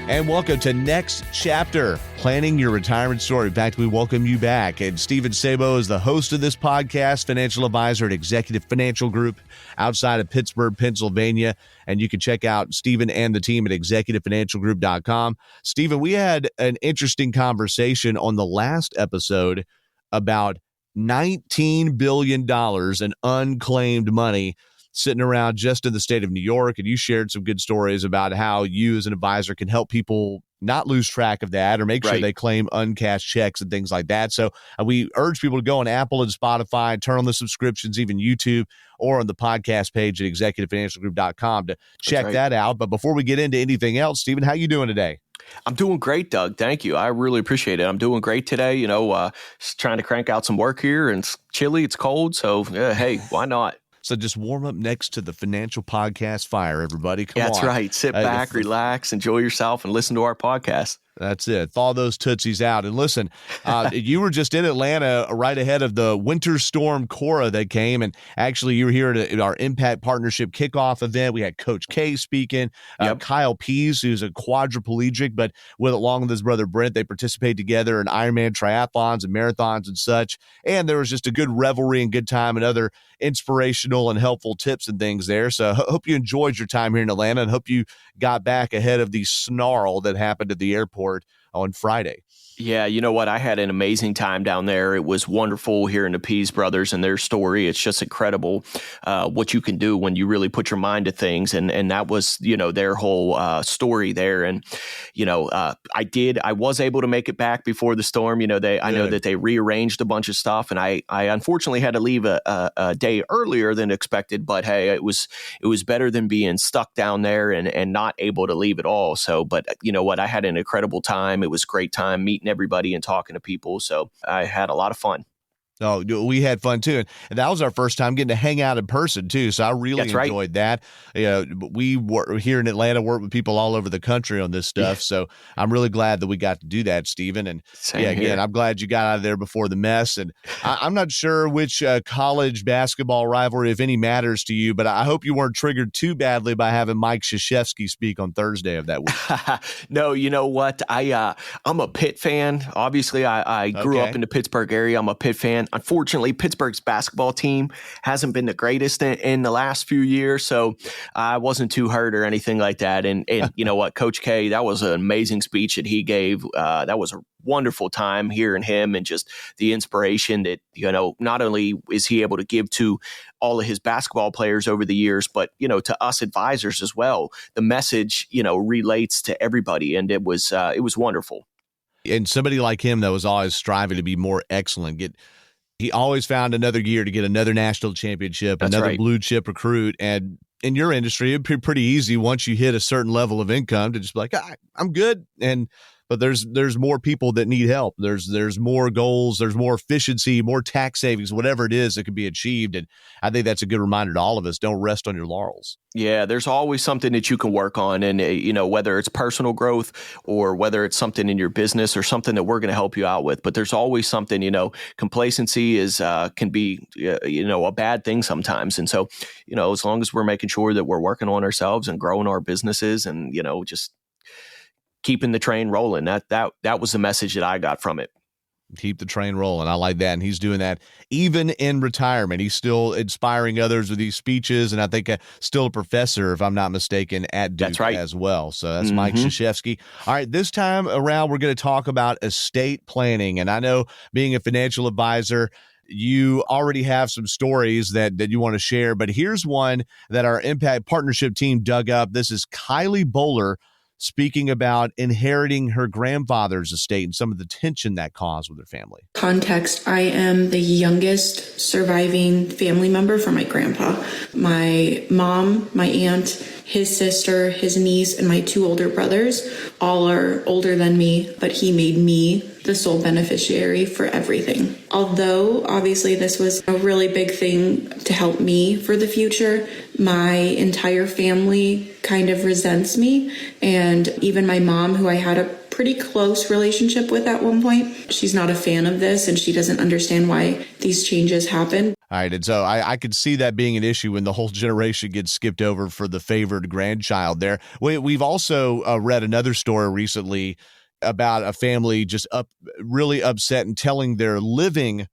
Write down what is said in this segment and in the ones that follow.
And welcome to Next Chapter, Planning Your Retirement Story. In fact, we welcome you back. And Stephen Sabo is the host of this podcast, financial advisor at Executive Financial Group outside of Pittsburgh, Pennsylvania. And you can check out Stephen and the team at executivefinancialgroup.com. Stephen, we had an interesting conversation on the last episode about $19 billion in unclaimed money sitting around just in the state of New York. And you shared some good stories about how you as an advisor can help people not lose track of that or make sure they claim uncashed checks and things like that. So we urge people to go on Apple and Spotify and turn on the subscriptions, even YouTube, or on the podcast page at executivefinancialgroup.com to check that out. But before we get into anything else, Stephen, how you doing today? I'm doing great, Doug. Thank you. I really appreciate it. I'm doing great today. Just trying to crank out some work here, and it's chilly, it's cold. So, hey, why not? So just warm up next to the financial podcast fire, everybody. Come on. That's right. Sit back, relax, enjoy yourself, and listen to our podcast. That's it. Thaw those tootsies out. And listen, you were just in Atlanta right ahead of the winter storm Cora that came. And actually, you were here at our Impact Partnership kickoff event. We had Coach K speaking. Kyle Pease, who's a quadriplegic, but along with his brother Brent, they participate together in Ironman triathlons and marathons and such. And there was just a good revelry and good time and other inspirational and helpful tips and things there. So I hope you enjoyed your time here in Atlanta and hope you got back ahead of the snarl that happened at the airport on Friday. Yeah, you know what? I had an amazing time down there. It was wonderful hearing the Pease brothers and their story. It's just incredible what you can do when you really put your mind to things. And that was, their whole story there. And, I was able to make it back before the storm. I know that they rearranged a bunch of stuff, and I unfortunately had to leave a day earlier than expected. But hey, it was better than being stuck down there and not able to leave at all. So, but you know what? I had an incredible time. It was a great time meeting everybody and talking to people. So I had a lot of fun. Oh, we had fun too. And that was our first time getting to hang out in person too. So I really enjoyed that. We were here in Atlanta, work with people all over the country on this stuff. Yeah. So I'm really glad that we got to do that, Stephen. And again, I'm glad you got out of there before the mess. And I'm not sure which college basketball rivalry, if any, matters to you, but I hope you weren't triggered too badly by having Mike Krzyzewski speak on Thursday of that week. No, you know what? I'm a Pitt fan. Obviously, I grew up in the Pittsburgh area. I'm a Pitt fan. Unfortunately, Pittsburgh's basketball team hasn't been the greatest in the last few years, so I wasn't too hurt or anything like that. And you know what, Coach K, that was an amazing speech that he gave. That was a wonderful time hearing him and just the inspiration that, not only is he able to give to all of his basketball players over the years, but, to us advisors as well. The message, relates to everybody, and it was wonderful. And somebody like him that was always striving to be more excellent, he always found another year to get another national championship, another blue chip recruit. And in your industry, it'd be pretty easy once you hit a certain level of income to just be like, I'm good. But there's more people that need help. There's more goals, there's more efficiency, more tax savings, whatever it is that can be achieved. And I think that's a good reminder to all of us. Don't rest on your laurels. Yeah, there's always something that you can work on. And, whether it's personal growth or whether it's something in your business or something that we're going to help you out with. But there's always something, complacency can be, a bad thing sometimes. And so, as long as we're making sure that we're working on ourselves and growing our businesses and, just keeping the train rolling. That was the message that I got from it. Keep the train rolling. I like that. And he's doing that even in retirement. He's still inspiring others with these speeches. And I think still a professor, if I'm not mistaken, at Duke as well. So that's Mike Krzyzewski. All right. This time around, we're going to talk about estate planning. And I know being a financial advisor, you already have some stories that you want to share. But here's one that our Impact Partnership team dug up. This is Kylie Bowler speaking about inheriting her grandfather's estate and some of the tension that caused with her family. Context, I am the youngest surviving family member from my grandpa. My mom, my aunt, his sister, his niece, and my two older brothers all are older than me, but he made me the sole beneficiary for everything. Although, obviously, this was a really big thing to help me for the future, my entire family kind of resents me. And even my mom, who I had a pretty close relationship with at one point, she's not a fan of this and she doesn't understand why these changes happen. All right. And so I could see that being an issue when the whole generation gets skipped over for the favored grandchild there. We've also read another story recently about a family just really upset and telling their living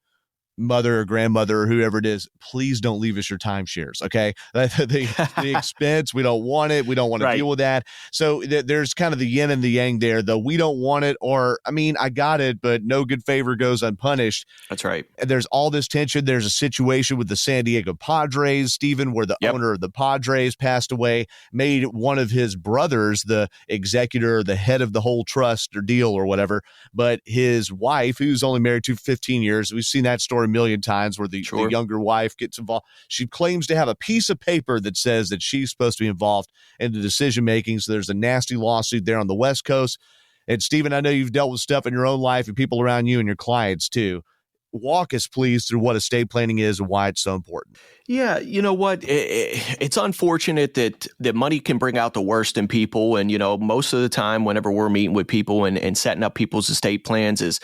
mother or grandmother or whoever it is, please don't leave us your timeshares. Okay. The expense, we don't want it. We don't want to deal with that. So there's kind of the yin and the yang there, though. We don't want it, or, I mean, I got it, but no good favor goes unpunished. That's right. There's all this tension. There's a situation with the San Diego Padres, Stephen, where the owner of the Padres passed away, made one of his brothers the executor, the head of the whole trust or deal or whatever. But his wife, who's only married to 15 years, we've seen that story a million times where the younger wife gets involved. She claims to have a piece of paper that says that she's supposed to be involved in the decision making. So there's a nasty lawsuit there on the West Coast. And Stephen, I know you've dealt with stuff in your own life and people around you and your clients too. Walk us, please, through what estate planning is and why it's so important. Yeah, you know what? It's unfortunate that money can bring out the worst in people. And, most of the time, whenever we're meeting with people and setting up people's estate plans is,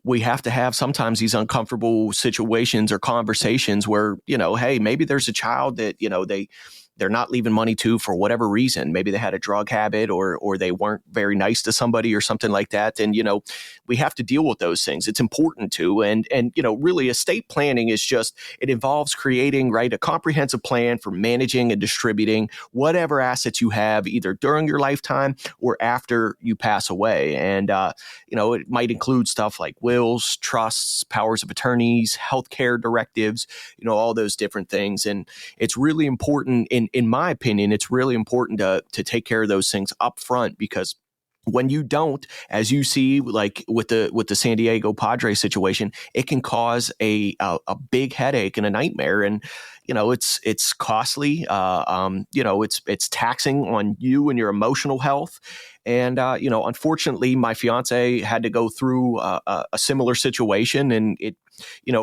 we have to have sometimes these uncomfortable situations or conversations where, hey, maybe there's a child that, they're not leaving money to for whatever reason. Maybe they had a drug habit or they weren't very nice to somebody or something like that. And, we have to deal with those things. It's important to. And really estate planning is just, it involves creating, a comprehensive plan for managing and distributing whatever assets you have either during your lifetime or after you pass away. And, it might include stuff like wills, trusts, powers of attorneys, healthcare directives, all those different things. And it's really important in my opinion, it's really important to take care of those things up front, because when you don't, as you see, like with the San Diego Padres situation, it can cause a big headache and a nightmare. And, it's costly. It's taxing on you and your emotional health. And, unfortunately, my fiance had to go through a similar situation, and it,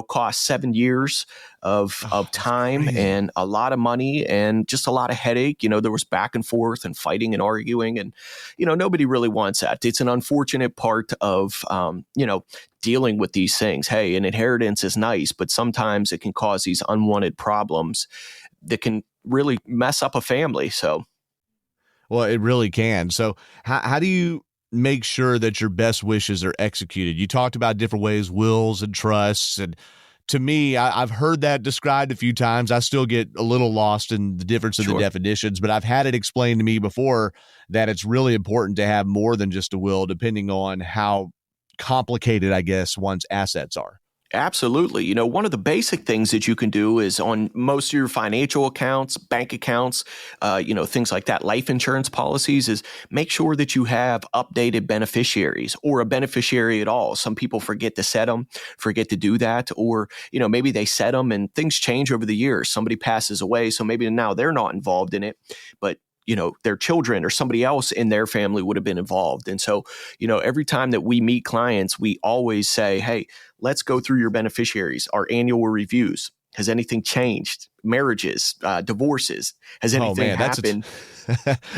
cost 7 years of time and a lot of money and just a lot of headache. There was back and forth and fighting and arguing, and, nobody really wants that. It's an unfortunate part of, dealing with these things. Hey, an inheritance is nice, but sometimes it can cause these unwanted problems that can really mess up a family. So. Well, it really can. So how do you make sure that your best wishes are executed? You talked about different ways, wills and trusts. And to me, I've heard that described a few times. I still get a little lost in the difference of the definitions, but I've had it explained to me before that it's really important to have more than just a will, depending on how complicated, I guess, one's assets are. Absolutely. One of the basic things that you can do is on most of your financial accounts, bank accounts, things like that, life insurance policies, is make sure that you have updated beneficiaries or a beneficiary at all. Some people forget to set them, forget to do that, or, maybe they set them and things change over the years. Somebody passes away, so maybe now they're not involved in it, but their children or somebody else in their family would have been involved. And so, every time that we meet clients, we always say, hey, let's go through your beneficiaries, our annual reviews. Has anything changed? Marriages, divorces. Has anything happened?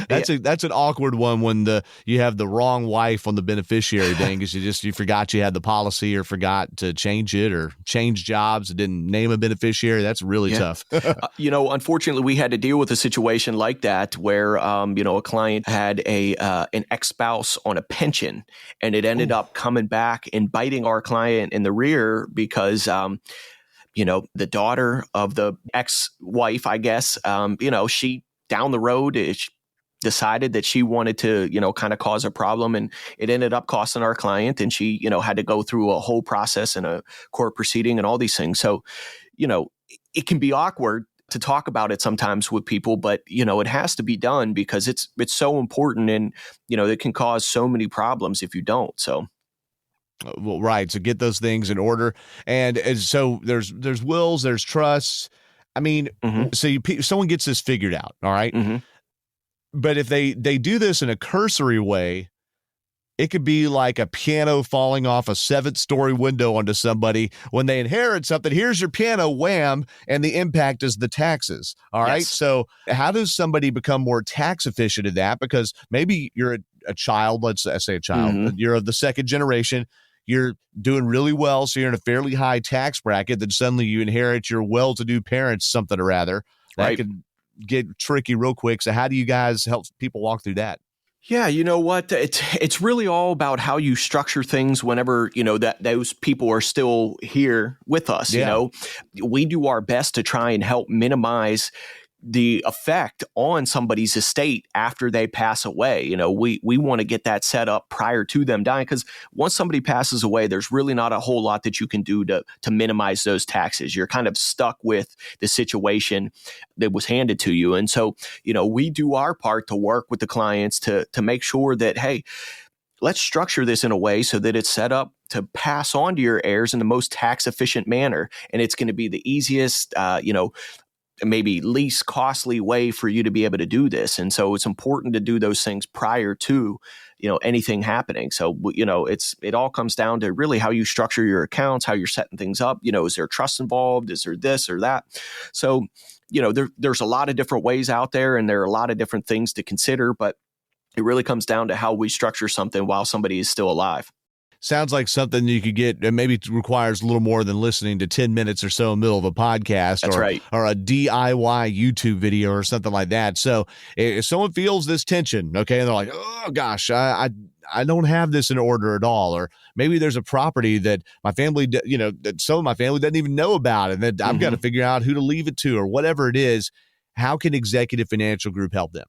That's an awkward one when you have the wrong wife on the beneficiary thing, because you forgot you had the policy or forgot to change it or change jobs and didn't name a beneficiary. That's really tough. Unfortunately, we had to deal with a situation like that where a client had an ex-spouse on a pension, and it ended up coming back and biting our client in the rear because the daughter of the ex-wife, I guess, she down the road, she decided that she wanted to, kind of cause a problem, and it ended up costing our client, and she, had to go through a whole process and a court proceeding and all these things. So, it can be awkward to talk about it sometimes with people, but, it has to be done because it's so important, and, it can cause so many problems if you don't. So. Well, right. So get those things in order. And so there's wills, there's trusts. I mean, so someone gets this figured out. All right. But if they do this in a cursory way, it could be like a piano falling off a 7th-story window onto somebody. When they inherit something, here's your piano, wham, and the impact is the taxes. All right. So how does somebody become more tax efficient in that? Because maybe you're a child, let's say a child, you're of the second generation. you're doing really well, so you're in a fairly high tax bracket, then suddenly you inherit your well-to-do parents something or other. That Right. can get tricky real quick. So how do you guys help people walk through that? Yeah, you know what? It's really all about how you structure things whenever, that those people are still here with us. Yeah. We do our best to try and help minimize the effect on somebody's estate after they pass away. We want to get that set up prior to them dying, because once somebody passes away, there's really not a whole lot that you can do to minimize those taxes. You're kind of stuck with the situation that was handed to you. And so, we do our part to work with the clients to make sure that, hey, let's structure this in a way so that it's set up to pass on to your heirs in the most tax efficient manner. And it's going to be the easiest, maybe least costly way for you to be able to do this. And so it's important to do those things prior to, anything happening. So, it all comes down to really how you structure your accounts, how you're setting things up. Is there trust involved? Is there this or that? So, there's a lot of different ways out there, and there are a lot of different things to consider, but it really comes down to how we structure something while somebody is still alive. Sounds like something you could get, and maybe it requires a little more than listening to 10 minutes or so in the middle of a podcast. That's right. Or a DIY YouTube video or something like that. So if someone feels this tension, okay, and they're like, oh gosh, I don't have this in order at all. Or maybe there's a property that my family, that some of my family doesn't even know about, and that I've got to figure out who to leave it to or whatever it is. How can Executive Financial Group help them?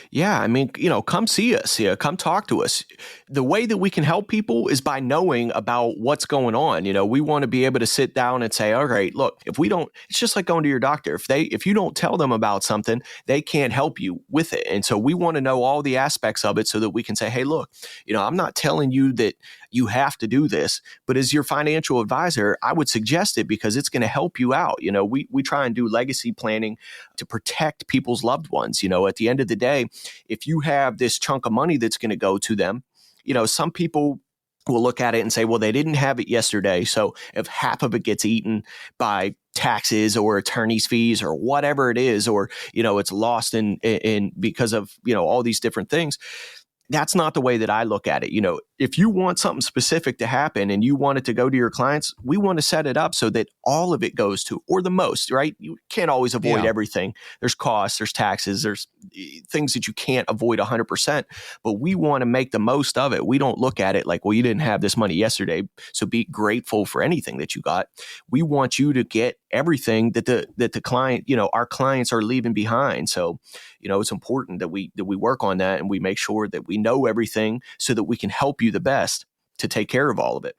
Yeah, I mean, come see us. Yeah, come talk to us. The way that we can help people is by knowing about what's going on. We want to be able to sit down and say, all right, look, if we don't, it's just like going to your doctor. If you don't tell them about something, they can't help you with it. And so we want to know all the aspects of it so that we can say, hey, look, I'm not telling you that you have to do this, but as your financial advisor, I would suggest it because it's going to help you out. We try and do legacy planning to protect people's loved ones. At the end of the day, if you have this chunk of money that's going to go to them, some people will look at it and say, well, they didn't have it yesterday. So if half of it gets eaten by taxes or attorney's fees or whatever it is, or, it's lost in because of, all these different things, that's not the way that I look at it. If you want something specific to happen and you want it to go to your clients, we want to set it up so that all of it goes to, or the most, right? You can't always avoid everything. There's costs, there's taxes, there's things that you can't avoid 100%, but we want to make the most of it. We don't look at it like, well, you didn't have this money yesterday, so be grateful for anything that you got. We want you to get everything that the client, our clients are leaving behind. So, it's important that we work on that and we make sure that we know everything so that we can help you the best to take care of all of it.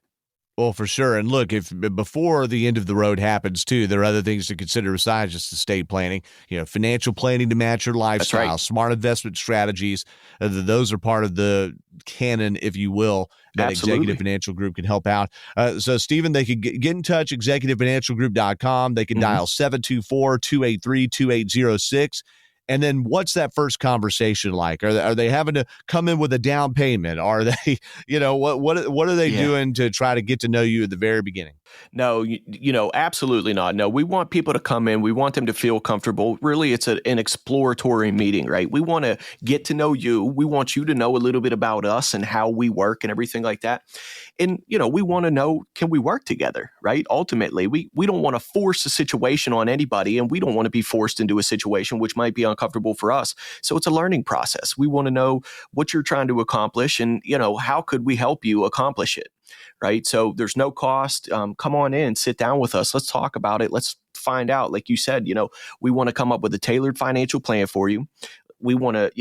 Well, for sure. And look, if before the end of the road happens too, there are other things to consider besides just estate planning, financial planning to match your lifestyle, right. Smart investment strategies. Those are part of the canon, if you will, that Absolutely. Executive Financial Group can help out. So Stephen, they could get in touch, executivefinancialgroup.com. They can dial 724-283-2806. And then what's that first conversation like? Are they having to come in with a down payment? Are they, what are they doing to try to get to know you at the very beginning? No, absolutely not. No, we want people to come in. We want them to feel comfortable. Really, it's an exploratory meeting, right? We want to get to know you. We want you to know a little bit about us and how we work and everything like that. And, we want to know, can we work together, right? Ultimately, we don't want to force a situation on anybody, and we don't want to be forced into a situation which might be uncomfortable for us. So it's a learning process. We want to know what you're trying to accomplish and, how could we help you accomplish it, right? So there's no cost. Come on in, sit down with us. Let's talk about it. Let's find out. Like you said, we want to come up with a tailored financial plan for you. We want to,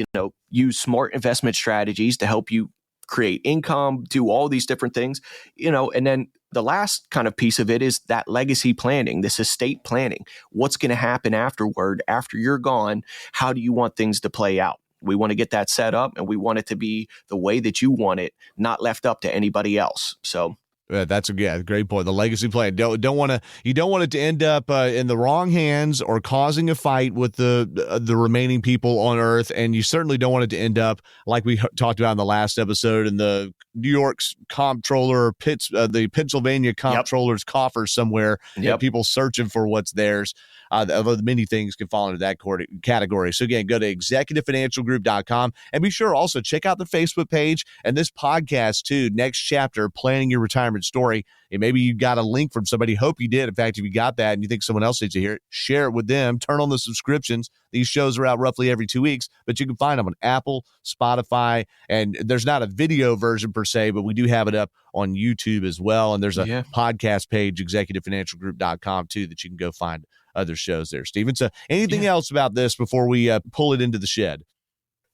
use smart investment strategies to help you create income, do all these different things, and then the last kind of piece of it is that legacy planning, this estate planning. What's going to happen afterward, after you're gone? How do you want things to play out? We want to get that set up, and we want it to be the way that you want it, not left up to anybody else. So that's a great point. The legacy plan. You don't want it to end up in the wrong hands or causing a fight with the remaining people on Earth, and you certainly don't want it to end up like we talked about in the last episode in the New York's comptroller, the Pennsylvania comptroller's coffers somewhere. People searching for what's theirs. Although many things can fall into that category. So again, go to executivefinancialgroup.com and be sure also check out the Facebook page and this podcast too. Next chapter, planning your retirement story. And maybe you got a link from somebody. Hope you did. In fact, if you got that and you think someone else needs to hear it, share it with them. Turn on the subscriptions. These shows are out roughly every 2 weeks, but you can find them on Apple, Spotify, and there's not a video version per se, but we do have it up on YouTube as well. And there's a podcast page, executivefinancialgroup.com too, that you can go find other shows there, Stephen. So anything else about this before we pull it into the shed?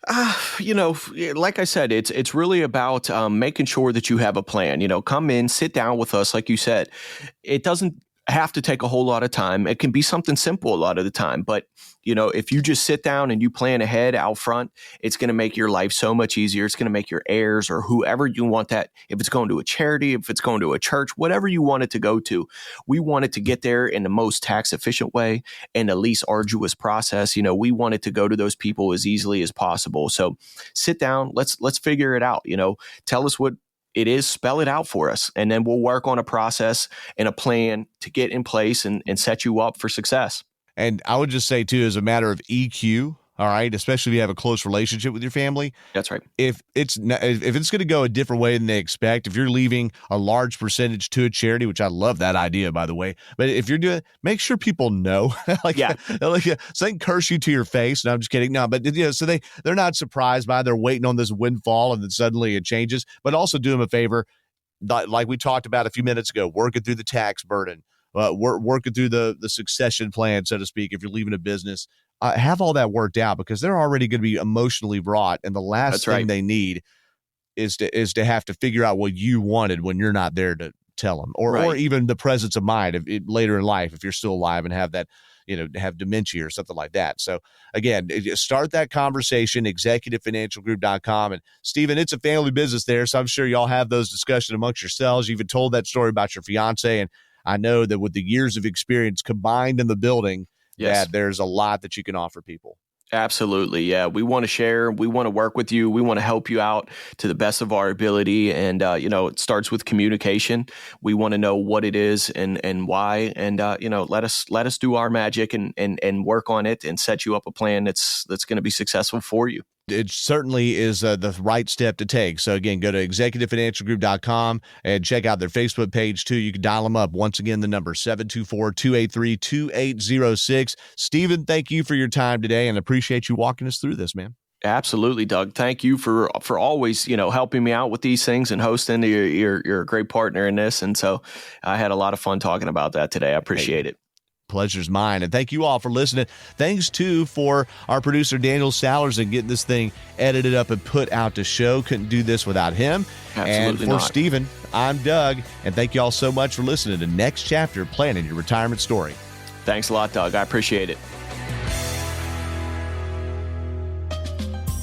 Like I said, it's really about making sure that you have a plan. Come in, sit down with us. Like you said, it doesn't have to take a whole lot of time. It can be something simple a lot of the time. But, if you just sit down and you plan ahead out front, it's going to make your life so much easier. It's going to make your heirs or whoever you want that, if it's going to a charity, if it's going to a church, whatever you want it to go to, we want it to get there in the most tax efficient way and the least arduous process. We want it to go to those people as easily as possible. So sit down, let's figure it out. Tell us what it is, spell it out for us, and then we'll work on a process and a plan to get in place and set you up for success. And I would just say too, as a matter of EQ, all right, especially if you have a close relationship with your family. That's right. If it's going to go a different way than they expect, if you're leaving a large percentage to a charity, which I love that idea, by the way, but if you're doing, make sure people know, so they can curse you to your face. No, I'm just kidding. No, but so they're not surprised by it. They're waiting on this windfall and then suddenly it changes, but also do them a favor. Like we talked about a few minutes ago, working through the tax burden, working through the succession plan, so to speak, if you're leaving a business. Have all that worked out because they're already going to be emotionally wrought. And the last thing they need is to have to figure out what you wanted when you're not there to tell them, or even the presence of mind later in life, if you're still alive and have that, have dementia or something like that. So again, start that conversation, executivefinancialgroup.com. And Stephen, it's a family business there. So I'm sure y'all have those discussions amongst yourselves. You even told that story about your fiance. And I know that with the years of experience combined in the building, that there's a lot that you can offer people. Absolutely. Yeah. We want to share. We want to work with you. We want to help you out to the best of our ability. And, it starts with communication. We want to know what it is and why. And, let us do our magic and work on it and set you up a plan that's going to be successful for you. It certainly is the right step to take. So again, go to executivefinancialgroup.com and check out their Facebook page too. You can dial them up. Once again, the number 724-283-2806. Stephen, thank you for your time today and appreciate you walking us through this, man. Absolutely, Doug. Thank you for always, helping me out with these things and hosting. You're a great partner in this. And so I had a lot of fun talking about that today. I appreciate it. Pleasure's mine. And thank you all for listening. Thanks too for our producer Daniel Sallers and getting this thing edited up and put out to show. Couldn't do this without him. Absolutely. And for Stephen, I'm Doug, and thank you all so much for listening to Next Chapter, Planning Your Retirement Story. Thanks a lot, Doug. I appreciate it.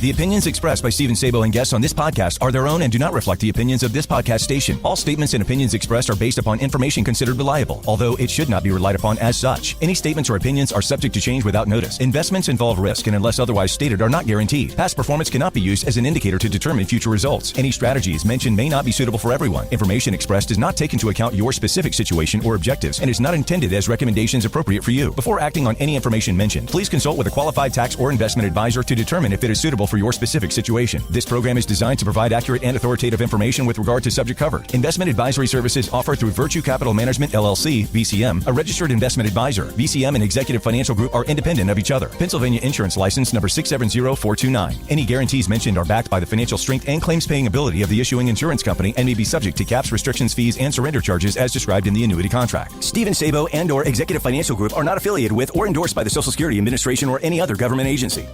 The opinions expressed by Stephen Sabo and guests on this podcast are their own and do not reflect the opinions of this podcast station. All statements and opinions expressed are based upon information considered reliable, although it should not be relied upon as such. Any statements or opinions are subject to change without notice. Investments involve risk and, unless otherwise stated, are not guaranteed. Past performance cannot be used as an indicator to determine future results. Any strategies mentioned may not be suitable for everyone. Information expressed does not take into account your specific situation or objectives and is not intended as recommendations appropriate for you. Before acting on any information mentioned, please consult with a qualified tax or investment advisor to determine if it is suitable for your specific situation. This program is designed to provide accurate and authoritative information with regard to subject covered. Investment advisory services offered through Virtue Capital Management, LLC, VCM, a registered investment advisor. VCM and Executive Financial Group are independent of each other. Pennsylvania Insurance License number 670429. Any guarantees mentioned are backed by the financial strength and claims paying ability of the issuing insurance company and may be subject to caps, restrictions, fees, and surrender charges as described in the annuity contract. Stephen Sabo and/or Executive Financial Group are not affiliated with or endorsed by the Social Security Administration or any other government agency.